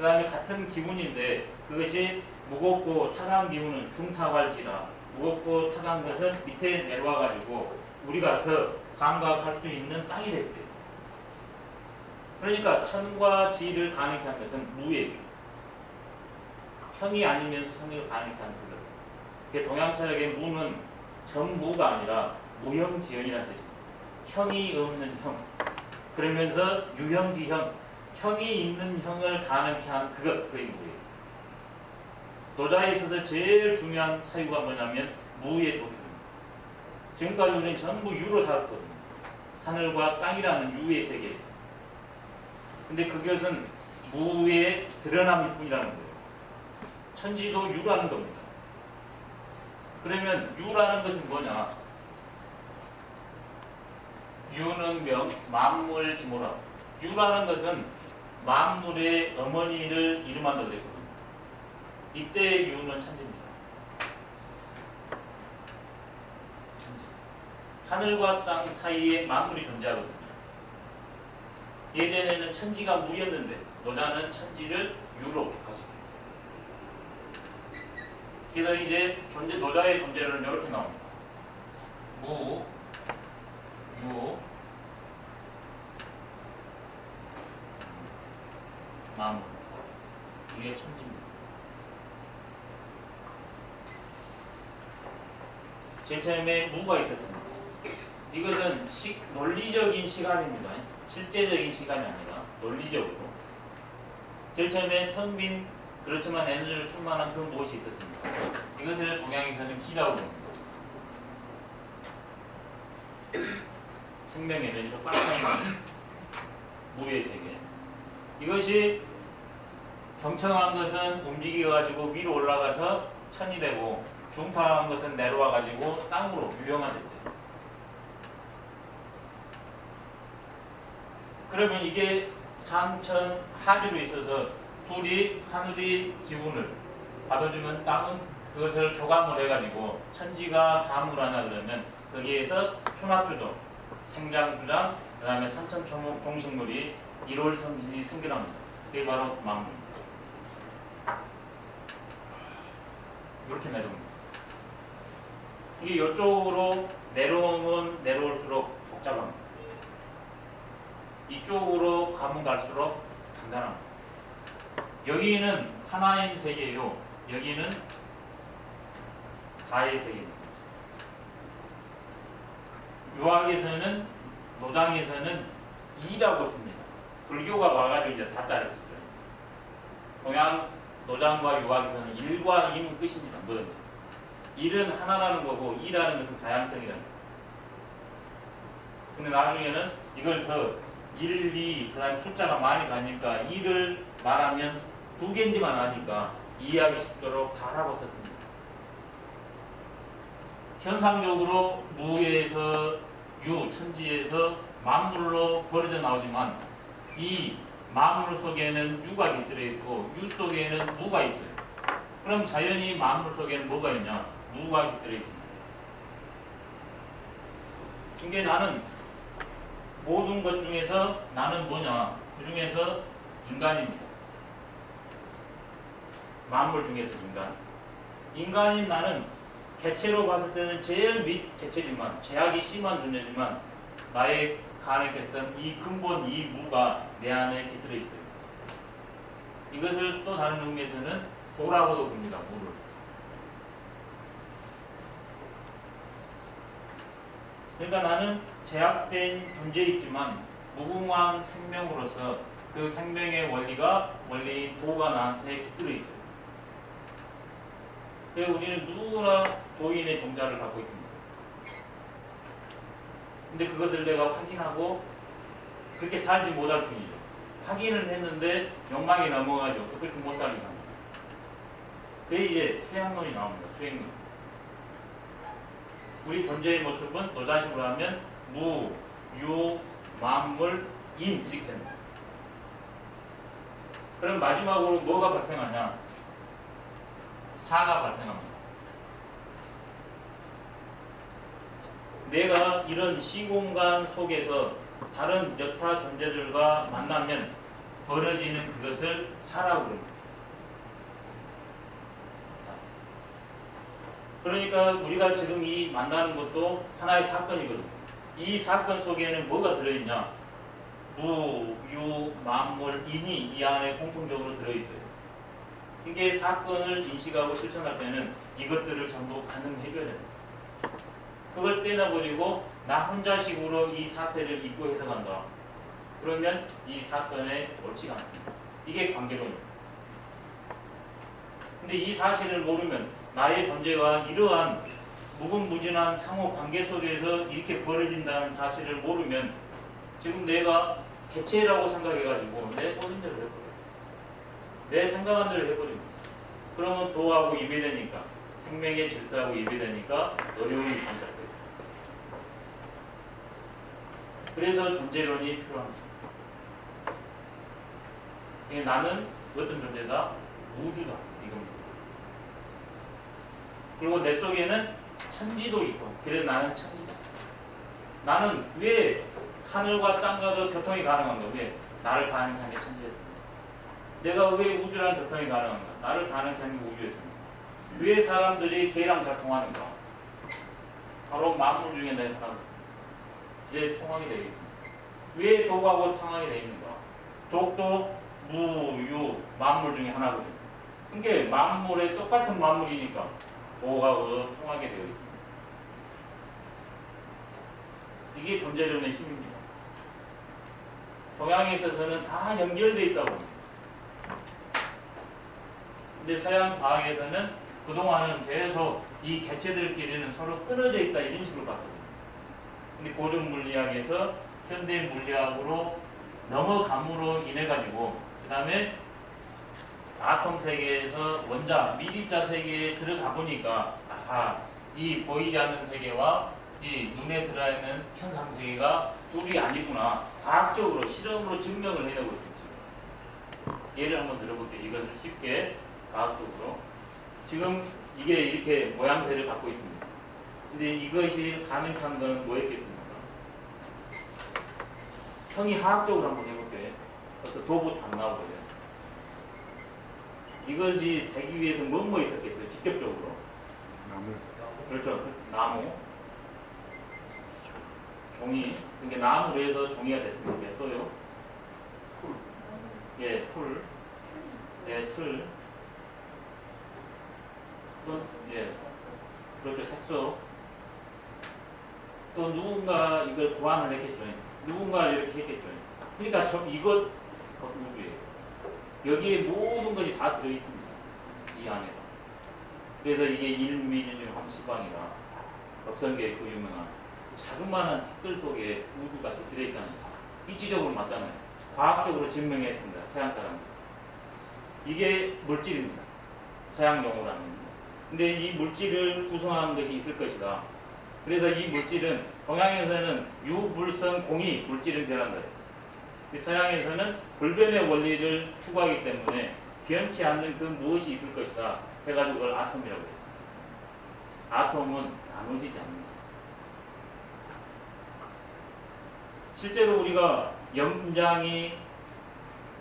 그 다음에 같은 기운인데 그것이 무겁고 타강한 기운은 중타활지라 무겁고 타강한 것은 밑에 내려와 가지고 우리가 더 감각할 수 있는 땅이 됐대요. 그러니까 천과 지를 가능케 한 것은 무예요. 형이 아니면서 성을 가능케 한 그것. 동양철학의 무는 전무가 아니라 무형지형이라는 뜻입니다. 형이 없는 형. 그러면서 유형지형, 형이 있는 형을 가능케 한 그것, 그게 무예요. 도자에 있어서 제일 중요한 사유가 뭐냐면 무의 도출입니다. 지금까지 우리는 전부 유로 살았거든요. 하늘과 땅이라는 유의 세계에서. 근데 그것은 무의 드러남일 뿐이라는 거예요. 천지도 유라는 겁니다. 그러면 유라는 것은 뭐냐? 유는 명, 만물 지모라. 유라는 것은 만물의 어머니를 이름한다고 그랬거든요. 이때의 유는 천지입니다. 천지. 하늘과 땅 사이에 만물이 존재하거든요. 예전에는 천지가 무였는데 노자는 천지를 유로 격화시킵니다. 그래서 이제 노자의 존재론은 이렇게 나옵니다. 무, 유, 만물. 이게 천지입니다. 제일 처음에 무가 있었습니다. 이것은 논리적인 시간입니다. 실제적인 시간이 아니라 논리적으로. 제일 처음에 텅 빈 그렇지만 에너지를 충만한 그런 무엇이 있었습니다. 이것을 동양에서는 기라고 합니다. 생명 에너지로 꽉 차있는 무의 세계. 이것이 경청한 것은 움직여가지고 위로 올라가서 천이 되고 중타한 것은 내려와가지고 땅으로 유형화됐대요. 그러면 이게 상천 하주로 있어서 둘이 하늘의 기운을 받아주면 땅은 그것을 교감을 해가지고 천지가 감을 하나 그러면 거기에서 춘합주도, 생장수장, 그 다음에 산천초목 동식물이 1월 성진이 생겨납니다. 그게 바로 만물입니다. 이렇게 내려옵니다. 이게 이쪽으로 내려오면 내려올수록 복잡합니다. 이쪽으로 가면 갈수록 간단합니다. 여기는 하나인 세계요. 여기는 다의 세계입니다. 유학에서는 노장에서는 이라고 씁니다. 불교가 와가지고 이제 다짜를 쓰죠. 동양 노장과 유학에서는 일과 이는 끝입니다. 뭐든지. 일은 하나라는 거고 이라는 것은 다양성이라는 거예요. 근데 나중에는 이걸 더 1, 2, 그 다음에 숫자가 많이 가니까 2를 말하면 두 개인지만 아니까 이해하기 쉽도록 다라고 썼습니다. 현상적으로 무에서 천지에서 만물로 벌어져 나오지만 이 만물 속에는 유가 깃들어 있고 유 속에는 무가 있어요. 그럼 자연히 만물 속에는 뭐가 있냐? 무가 깃들어 있습니다. 이게 나는 모든 것 중에서 나는 뭐냐? 그 중에서 인간입니다. 만물 중에서 인간. 인간인 나는 개체로 봤을 때는 제일 밑 개체지만 제약이 심한 존재지만 나의 가능했던 이 근본 이 무가 내 안에 깃들어 있어요. 이것을 또 다른 의미에서는 도라고도 봅니다. 무를. 그러니까 나는 제약된 존재이지만 무궁한 생명으로서 그 생명의 원리인 도가 나한테 깃들어 있어요. 그래서 우리는 누구나 도인의 종자를 갖고 있습니다. 근데 그것을 내가 확인하고 그렇게 살지 못할 뿐이죠. 확인을 했는데 욕망이 넘어가죠. 그렇게 못 살게 합니다. 그게 이제 수양론이 나옵니다. 수행론. 우리 존재의 모습은 노자식으로 하면 무, 유, 만물, 인 이렇게 됩니다. 그럼 마지막으로 뭐가 발생하냐? 사가 발생합니다. 내가 이런 시공간 속에서 다른 여타 존재들과 만나면 벌어지는 그것을 사라고 그럽니다. 그러니까 우리가 지금 이 만나는 것도 하나의 사건이거든요. 이 사건 속에는 뭐가 들어있냐? 무, 유, 만물, 인이 이 안에 공통적으로 들어있어요. 이게 사건을 인식하고 실천할 때는 이것들을 전부 가늠해줘야 됩니다. 그걸 떼놔버리고 나 혼자식으로 이 사태를 입고 해석한다. 그러면 이 사건에 옳지가 않습니다. 이게 관계론입니다. 근데 이 사실을 모르면 나의 존재가 이러한 무궁무진한 상호 관계 속에서 이렇게 벌어진다는 사실을 모르면 지금 내가 개체라고 생각해가지고 내 꼬린 대로 해버려요. 내 생각한 대로 해버립니다. 그러면 도하고 예배되니까 생명의 질서하고 예배되니까 어려움이 반짝돼요. 그래서 존재론이 필요합니다. 나는 어떤 존재다? 우주다. 이겁니다. 그리고 내 속에는 천지도 있고, 그래서 나는 천지다. 나는 왜 하늘과 땅과도 교통이 가능한가? 왜? 나를 가능케 한 게 천지였습니다. 내가 왜 우주랑 교통이 가능한가? 나를 가능케 한 게 우주였습니다. 왜 사람들이 개랑 잘 통하는가? 바로 만물 중에 내 하나, 이제 통하게 되어 있습니다. 왜 독하고 통하게 되어 있는가? 독도 무, 유, 만물 중에 하나거든요. 그러니까 만물에 똑같은 만물이니까 독하고도 통하게 되어 있습니다. 이게 존재론의 힘입니다. 동양에 있어서는 다 연결되어 있다고 합니다. 근데 서양 과학에서는 그동안은 계속 이 개체들끼리는 서로 끊어져 있다 이런 식으로 봤거든요. 근데 고전 물리학에서 현대 물리학으로 넘어감으로 인해 가지고 그 다음에 아톰 세계에서 원자, 미립자 세계에 들어가 보니까 아하, 이 보이지 않는 세계와 이 눈에 들어있는 현상 세계가 둘이 아니구나. 과학적으로 실험으로 증명을 해내고 있습니다. 예를 한번 들어볼게요. 이것을 쉽게 과학적으로. 지금 이게 이렇게 모양새를 갖고 있습니다. 근데 이것이 가능한 것은 뭐였겠습니까? 형이 화학적으로 한번 해볼게요. 그래서 도부터 안 나오거든요. 이것이 되기 위해서 뭐 있었겠어요? 직접적으로. 나무. 그렇죠. 나무. 종이. 그러니까 나무로 해서 종이가 됐습니다. 또요? 풀. 예, 풀. 예, 틀. 또, 예. 그렇죠. 색소. 또 누군가 이걸 보완을 했겠죠. 누군가 이렇게 했겠죠. 그러니까 이것 우주예요. 여기에 모든 것이 다 들어있습니다. 이 안에가. 그래서 이게 1mm 함수방이라 법성계에 있고 유명한 자그마한 티끌 속에 우주가 또 들어있다는 거. 이치적으로 맞잖아요. 과학적으로 증명했습니다. 서양 사람들. 이게 물질입니다. 서양 용어로 하면. 근데 이 물질을 구성하는 것이 있을 것이다. 그래서 이 물질은 동양에서는 유불성 공이 물질은 변한 거예요. 서양에서는 불변의 원리를 추구하기 때문에 변치 않는 그 무엇이 있을 것이다 해가지고 그걸 아톰이라고 했습니다. 아톰은 나눠지지 않는다. 실제로 우리가 염장이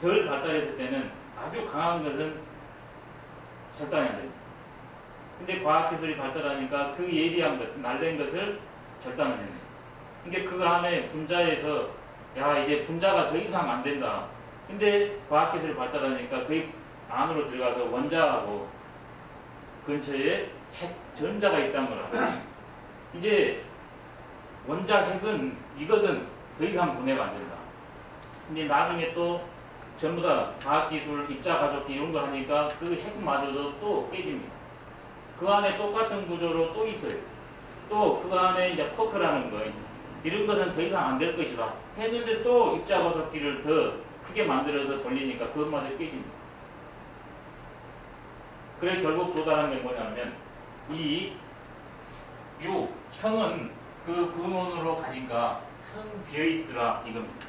덜 발달했을 때는 아주 강한 것은 절단이 안 됩니다. 근데 과학기술이 발달하니까 그 예리한 것, 날된 것을 절단을 해내요. 그러니까 그 안에 분자에서 야 이제 분자가 더 이상 안 된다. 근데 과학기술이 발달하니까 그 안으로 들어가서 원자하고 근처에 핵 전자가 있다는 걸 알아요. 이제 원자 핵은 이것은 더 이상 분해가 안 된다. 근데 나중에 또 전부 다 과학기술, 입자가속기 이런 거 하니까 그 핵마저도 또 깨집니다. 그 안에 똑같은 구조로 또 있어요. 또 그 안에 이제 쿼크라는 거 이런 것은 더 이상 안 될 것이다. 했는데 또 입자가속기를 더 크게 만들어서 돌리니까 그것마저 깨집니다. 그래 결국 도달한 게 뭐냐면 이 형은 그 근원으로 가니까 텅 비어있더라 이겁니다.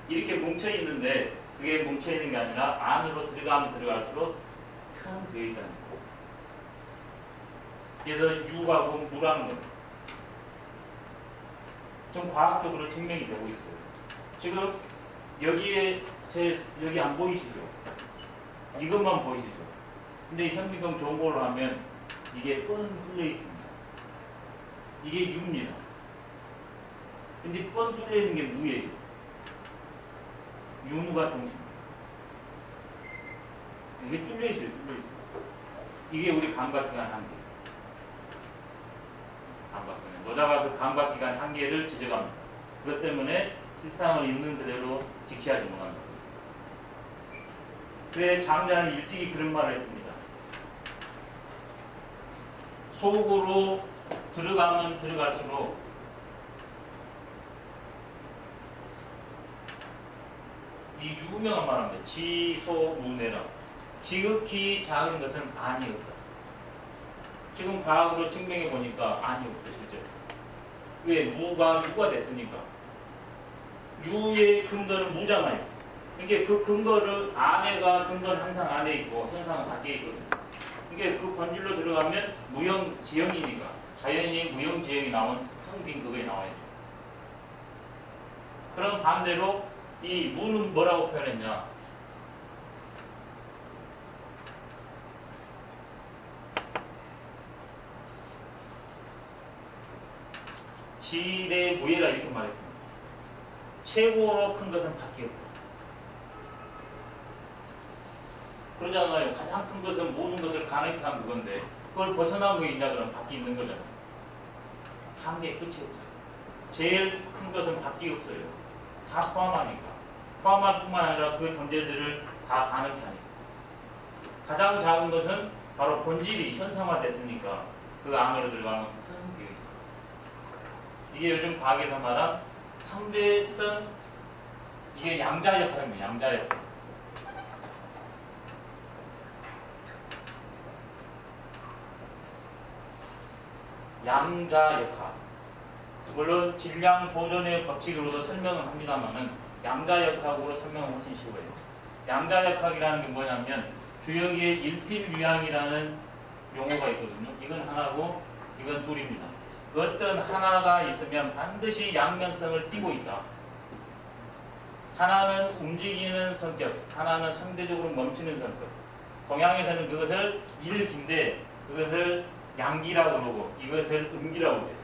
이렇게 뭉쳐있는데 그게 뭉쳐있는 게 아니라 안으로 들어가면 들어갈수록 텅 비어있다는 거예요. 그래서 유가 무라는 겁니다. 좀 과학적으로 증명이 되고 있어요. 지금 여기에 여기 안 보이시죠? 이것만 보이시죠? 근데 현미경 좋은 걸로 하면 이게 뻔 뚫려 있습니다. 이게 유입니다. 근데 뻔 뚫려 있는 게 무예요. 유무가 동시입니다. 이게 뚫려 있어요. 뚫려 있어요. 이게 우리 감각기관 한계. 감각기관. 노자가 그 감각기관 한계를 지적합니다. 그것 때문에 실상을 있는 그대로 직시하지 못한다. 그래 장자는 일찍이 그런 말을 했습니다. 속으로 들어가면 들어갈수록 이 유명한 말합니다. 지소무내라. 지극히 작은 것은 안이 없다. 지금 과학으로 증명해 보니까 안이 없다 실제로. 왜? 무가 유가 됐으니까. 유의 근거는 무잖아요. 이게 그 근거를 안에가 근거는 항상 안에 있고 현상은 밖에 있거든요. 이게 그 본질로 들어가면 무형지형이니까 자연히 무형지형이 나온 텅빈 그거에 나와야죠. 그럼 반대로 이 무는 뭐라고 표현했냐? 지대무예라 이렇게 말했습니다. 최고로 큰 것은 밖에 없다. 그러잖아요. 가장 큰 것은 모든 것을 가능케 한 그건데 그걸 벗어난 거 있냐 그러면 밖에 있는 거잖아요. 한계 끝이 없어요. 제일 큰 것은 밖에 없어요. 다 포함하니까. 포함할 뿐만 아니라 그 존재들을 다 가능케 하니까. 가장 작은 것은 바로 본질이 현상화됐으니까 그 안으로 들어가는 큰 비율이 있어요. 이게 요즘 과학에서 말한 상대성, 이게 양자 역할입니다. 양자 역할. 양자 역학. 물론 질량 보존의 법칙으로도 설명을 합니다만은 양자 역학으로 설명은 훨씬 쉬워요. 양자 역학이라는 게 뭐냐면 주역의 일필유양이라는 용어가 있거든요. 이건 하나고 이건 둘입니다. 어떤 하나가 있으면 반드시 양면성을 띠고 있다. 하나는 움직이는 성격, 하나는 상대적으로 멈추는 성격. 동양에서는 그것을 일기인데 그것을 양기라고 그러고 이것을 음기라고 그래요.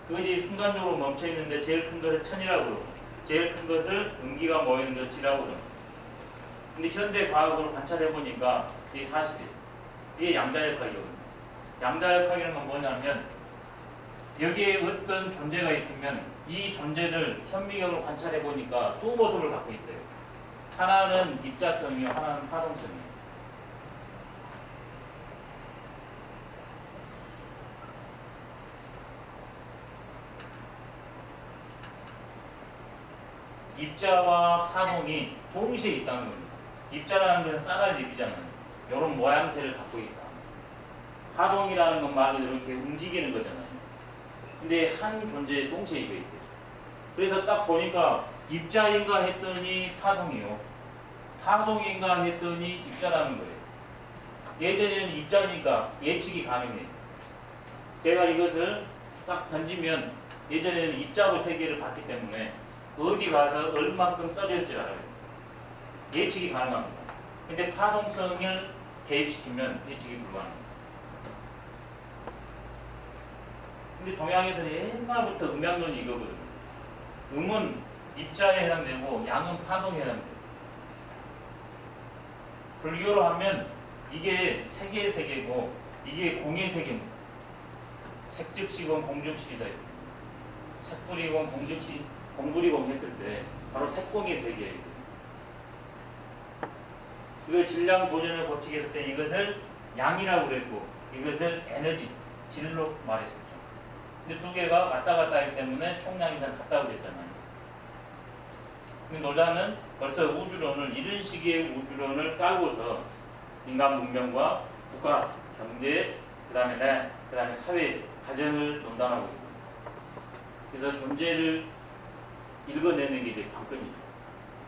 그것이 순간적으로 멈춰 있는데 제일 큰 것을 천이라고 그러고 제일 큰 것을 음기가 모이는 것을 지라고 그러고. 근데 현대 과학으로 관찰해 보니까 이게 사실이에요. 이게 양자역학이거든요. 양자역학이라는 건 뭐냐면 여기에 어떤 존재가 있으면 이 존재를 현미경으로 관찰해 보니까 두 모습을 갖고 있대요. 하나는 입자성이요, 하나는 파동성이에요. 입자와 파동이 동시에 있다는 겁니다. 입자라는 것은 쌀알 입이잖아요. 이런 모양새를 갖고 있다. 파동이라는 건 말 그대로 이렇게 움직이는 거잖아요. 근데 한 존재에 동시에 이거 있대요. 그래서 딱 보니까 입자인가 했더니 파동이요. 파동인가 했더니 입자라는 거예요. 예전에는 입자니까 예측이 가능해요. 제가 이것을 딱 던지면 예전에는 입자로 세계를 봤기 때문에 어디 가서 얼만큼 떨어질지 알아요. 예측이 가능합니다. 근데 파동성을 개입시키면 예측이 불가능합니다. 근데 동양에서는 옛날부터 음양론이 이거거든요. 음은 입자에 해당되고 양은 파동에 해당돼요. 불교로 하면 이게 세계의 세계고 이게 공의 세계입니다. 색즉시공 공즉시사예요. 색불이공 공즉시 공불이공 했을 때 바로 색공의 세계예요. 이걸 질량 보존의 법칙에 했을 때 이것을 양이라고 그랬고 이것을 에너지, 질로 말했었죠. 근데 두 개가 왔다 갔다 하기 때문에 총량 이상 같다고 그랬잖아요. 근데 노자는 벌써 우주론을 이런 식의 우주론을 깔고서 인간 문명과 국가, 경제, 그 다음에 사회, 가정을 논단하고 있습니다. 그래서 존재를 읽어내는 게 이제 관건이죠.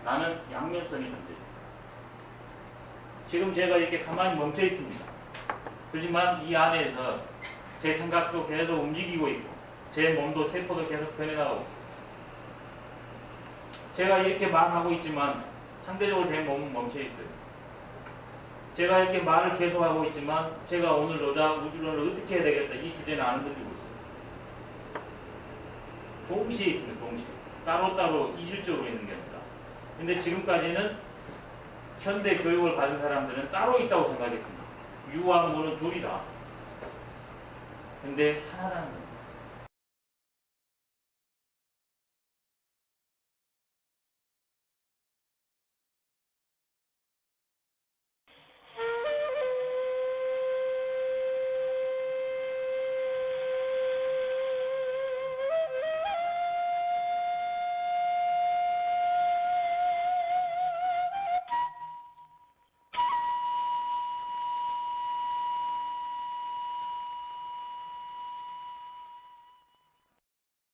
나는 양면성이 존재예요. 지금 제가 이렇게 가만히 멈춰 있습니다. 하지만 이 안에서 제 생각도 계속 움직이고 있고 제 몸도 세포도 계속 변해나가고 있어요. 제가 이렇게 말하고 있지만 상대적으로 제 몸은 멈춰 있어요. 제가 이렇게 말을 계속하고 있지만 제가 오늘 노자 우주론을 어떻게 해야 되겠다 이 주제는 안 흔들리고 있어요. 동시에 있습니다. 동시에. 따로따로 이질적으로 있는 게 아니라. 근데 지금까지는 현대 교육을 받은 사람들은 따로 있다고 생각했습니다. 유와 무는 둘이다. 근데 하나라는 거예요.